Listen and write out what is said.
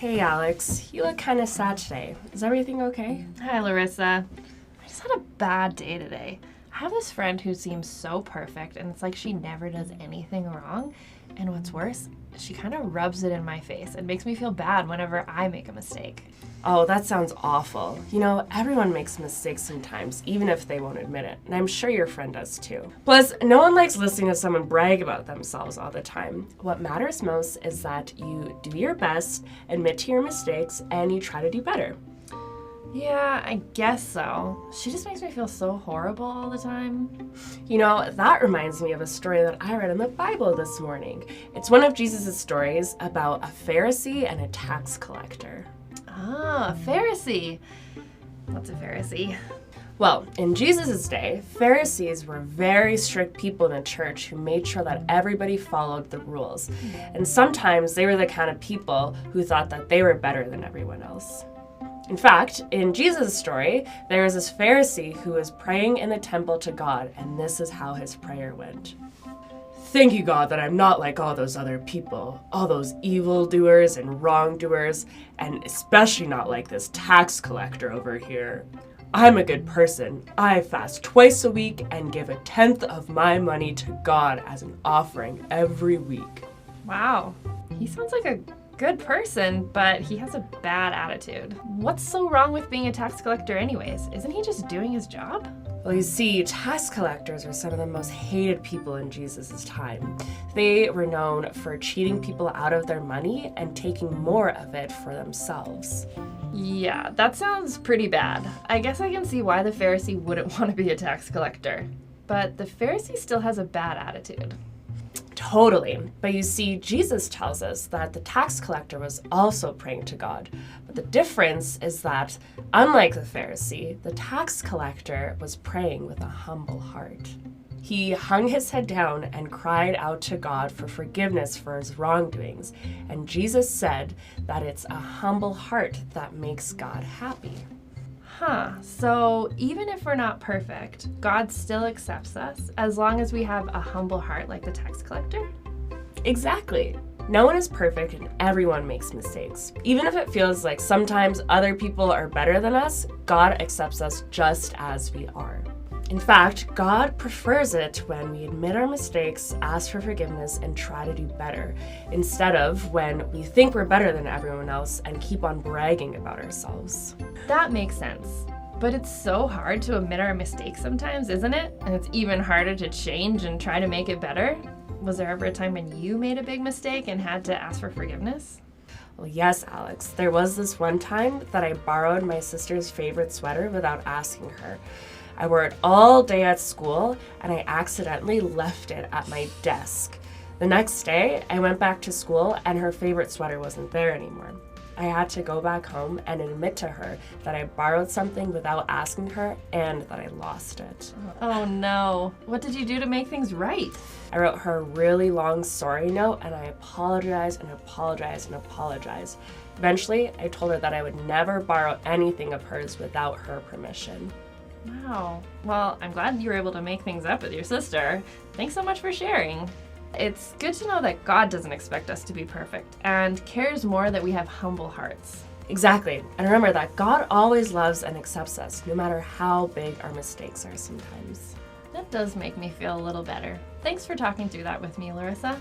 Hey Alex, you look kind of sad today. Is everything okay? Hi, Larissa. I just had a bad day today. I have this friend who seems so perfect, and it's like she never does anything wrong. And what's worse, she kind of rubs it in my face and makes me feel bad whenever I make a mistake. Oh, that sounds awful. You know, everyone makes mistakes sometimes, even if they won't admit it. And I'm sure your friend does too. Plus, no one likes listening to someone brag about themselves all the time. What matters most is that you do your best, admit to your mistakes, and you try to do better. Yeah, I guess so. She just makes me feel so horrible all the time. You know, that reminds me of a story that I read in the Bible this morning. It's one of Jesus' stories about a Pharisee and a tax collector. Ah, a Pharisee. What's a Pharisee? Well, in Jesus' day, Pharisees were very strict people in the church who made sure that everybody followed the rules. And sometimes they were the kind of people who thought that they were better than everyone else. In fact, in Jesus' story, there was this Pharisee who was praying in the temple to God, and this is how his prayer went. Thank you, God, that I'm not like all those other people, all those evildoers and wrongdoers, and especially not like this tax collector over here. I'm a good person. I fast twice a week and give 1/10 of my money to God as an offering every week. Wow, he sounds like a good person, but he has a bad attitude. What's so wrong with being a tax collector anyways? Isn't he just doing his job? Well, you see, tax collectors were some of the most hated people in Jesus' time. They were known for cheating people out of their money and taking more of it for themselves. Yeah, that sounds pretty bad. I guess I can see why the Pharisee wouldn't want to be a tax collector. But the Pharisee still has a bad attitude. Totally. But you see, Jesus tells us that the tax collector was also praying to God. But the difference is that, unlike the Pharisee, the tax collector was praying with a humble heart. He hung his head down and cried out to God for forgiveness for his wrongdoings. And Jesus said that it's a humble heart that makes God happy. So even if we're not perfect, God still accepts us as long as we have a humble heart like the tax collector? Exactly. No one is perfect and everyone makes mistakes. Even if it feels like sometimes other people are better than us, God accepts us just as we are. In fact, God prefers it when we admit our mistakes, ask for forgiveness, and try to do better, instead of when we think we're better than everyone else and keep on bragging about ourselves. That makes sense. But it's so hard to admit our mistakes sometimes, isn't it? And it's even harder to change and try to make it better. Was there ever a time when you made a big mistake and had to ask for forgiveness? Well, yes, Alex. There was this one time that I borrowed my sister's favorite sweater without asking her. I wore it all day at school, and I accidentally left it at my desk. The next day, I went back to school, and her favorite sweater wasn't there anymore. I had to go back home and admit to her that I borrowed something without asking her and that I lost it. Oh no. What did you do to make things right? I wrote her a really long sorry note, and I apologized and apologized and apologized. Eventually, I told her that I would never borrow anything of hers without her permission. Wow. Well, I'm glad you were able to make things up with your sister. Thanks so much for sharing. It's good to know that God doesn't expect us to be perfect and cares more that we have humble hearts. Exactly. And remember that God always loves and accepts us, no matter how big our mistakes are sometimes. That does make me feel a little better. Thanks for talking through that with me, Larissa.